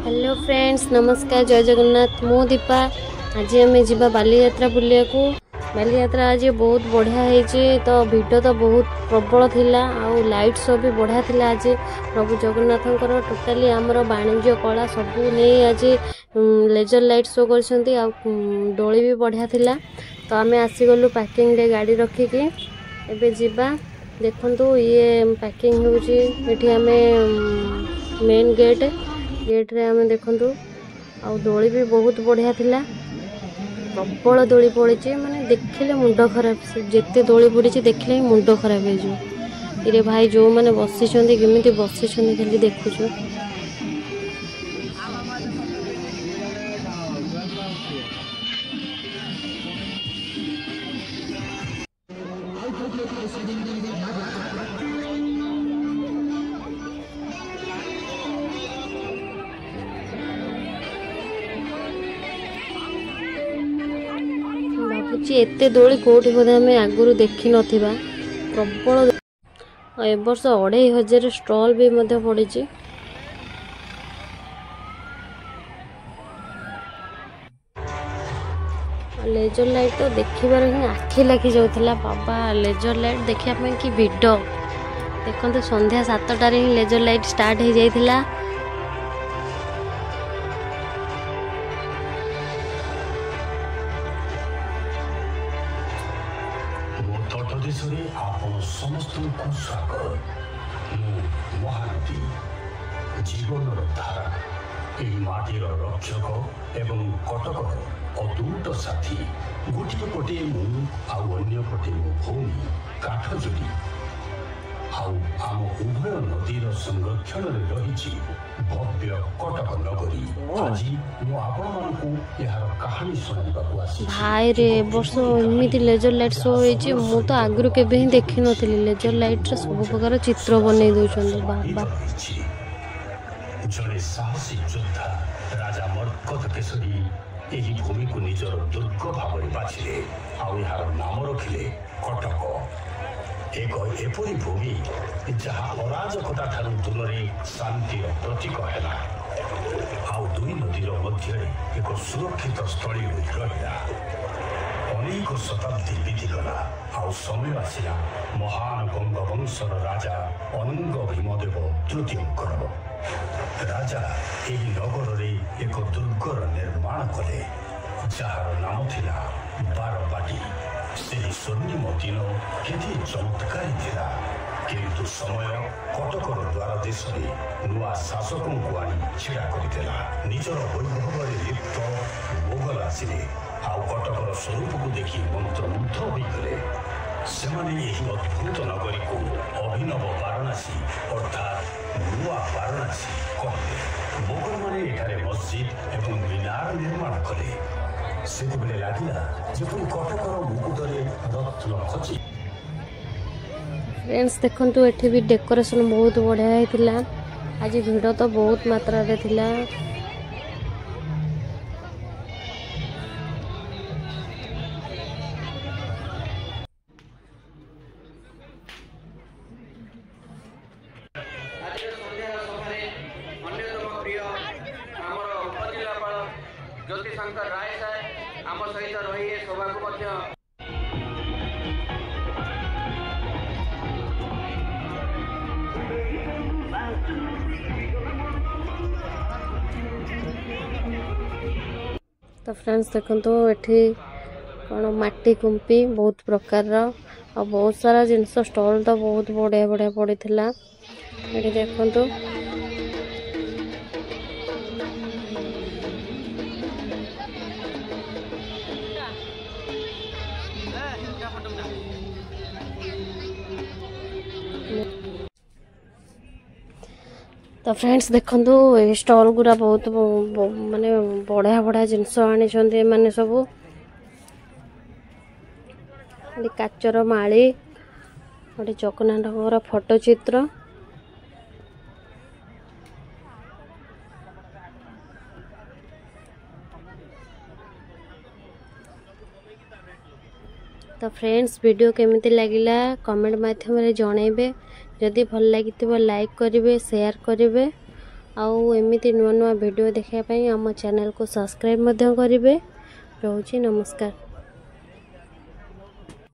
Hello friends नमस्कार जय जगन्नाथ मु दीपा आज आम जा बालीयात्रा बुलिया को बालीयात्रा आज बहुत बढ़िया होती तो भिड़ तो बहुत प्रबल थिला आउ लाइट शो भी बढ़िया थिला आज प्रभु जगन्नाथ टोटाली आमर वाणिज्य कला सबू नहीं आज लेजर लाइट शो कर डोली भी बढ़िया थिला तो आम आसीगलु पार्किंग रे गाड़ी रखिकी एबे जीवा देखंतु ये पार्किंग होची आम मेन गेट रे आम देखंतु आ डोली भी बहुत बढ़िया थिला प्रबल दोली पड़ी माने देखिले मुंड खराब जिते दोली पड़ी देखिले मुंड खराब हो इरे भाई जो मैंने बसी केमी बसी खाली देखुचु एते दोली कोठी बोधे आम आगुरी देखी नथिबा प्रबल ए वर्ष 2500 स्टॉल भी मध्य पड़ी लेजर लाइट तो देखिबार ही आखि लाखि जाउथला बाबा लेजर लाइट देखिया कि भिड़ देखते संध्या 7टार ही लेजर लाइट स्टार्ट हो जाइथिला समस्त स्वागत महानदी जीवन धारा माटीर रक्षक एवं कटक अदूत साथी गोटे पटे मुझे पटे मो भौणी काठजोड़ी आम उभय नदीर संरक्षण रही भव्य कटक नगरी आज कहानी शुणाइबाकु भाई रे वर्ष एमती लेजर लाइट शो होती मु तो आगु केबे ही देखी नथिली लेजर लाइट रे सब प्रकार चित्र बनै दउछन बाबा जड़े साहसी योद्धा राजा मरकत केसरी एही भूमि को निजर दुर्ग भाव बाछिले आर नाम रखिले कटक एक एपरी भूमि जहाँ अराजकता ठारू दूर शांतिर प्रतीक है आउ दुई नदीर मध्य एक सुरक्षित स्थली रहा अनेक शताब्दी बीतीगला आउ समय आसला महान गंगवंशर राजा अनंग भीमदेव तृतीयकर राजा यही नगर रे एक दुर्गर निर्माण कले जार नाम थिला बारबाटी से स्वर्णिम दिन केते चमत्कारी थिला किंतु समय कटकर द्वार देश में नुआ शासकों को आनी छिड़ा करदेला निजर वैभव लिप्त मोगल आसिले आउ कटकर स्वरूप को देखी मंत्रमुग्ध होगले सेमाने यही अद्भुत नगरी को अभिनव वाराणसी अर्थात नुआ वाराणसी कहले मोगल माने एठारे मस्जिद एवं मीनार निर्माण कले से लगिला जेपरी कटकर मुकुटरे रत्न खची फ्रेंड्स देखंतु एठी भी डेकोरेशन बहुत बढ़िया होइतिला आज भिड़ तो बहुत मात्रा रे थिला ज्योति शंकर राय साहेब आम सहित रही सभा को तो फ्रेंड्स देखो ये कौन माटी कुंपी बहुत प्रकार और बहुत सारा जिनस स्टॉल तो बहुत बढ़िया बढ़िया पड़ा ये देखो तो फ्रेंड्स देखो ये स्टॉल गुरा बहुत माने बढ़िया बढ़िया जिनस आनी माने सब काचर माली गोटे जगन्नाथ फोटो चित्र तो फ्रेंड्स वीडियो केमिति लागिला कमेंट माध्यम रे जणाइबे जदि भल लागिथिबो लाइक करिवे शेयर करिवे आउ एमती नुआ नुआ वीडियो देखा आम चैनल को सब्सक्राइब करेंगे। रोची नमस्कार।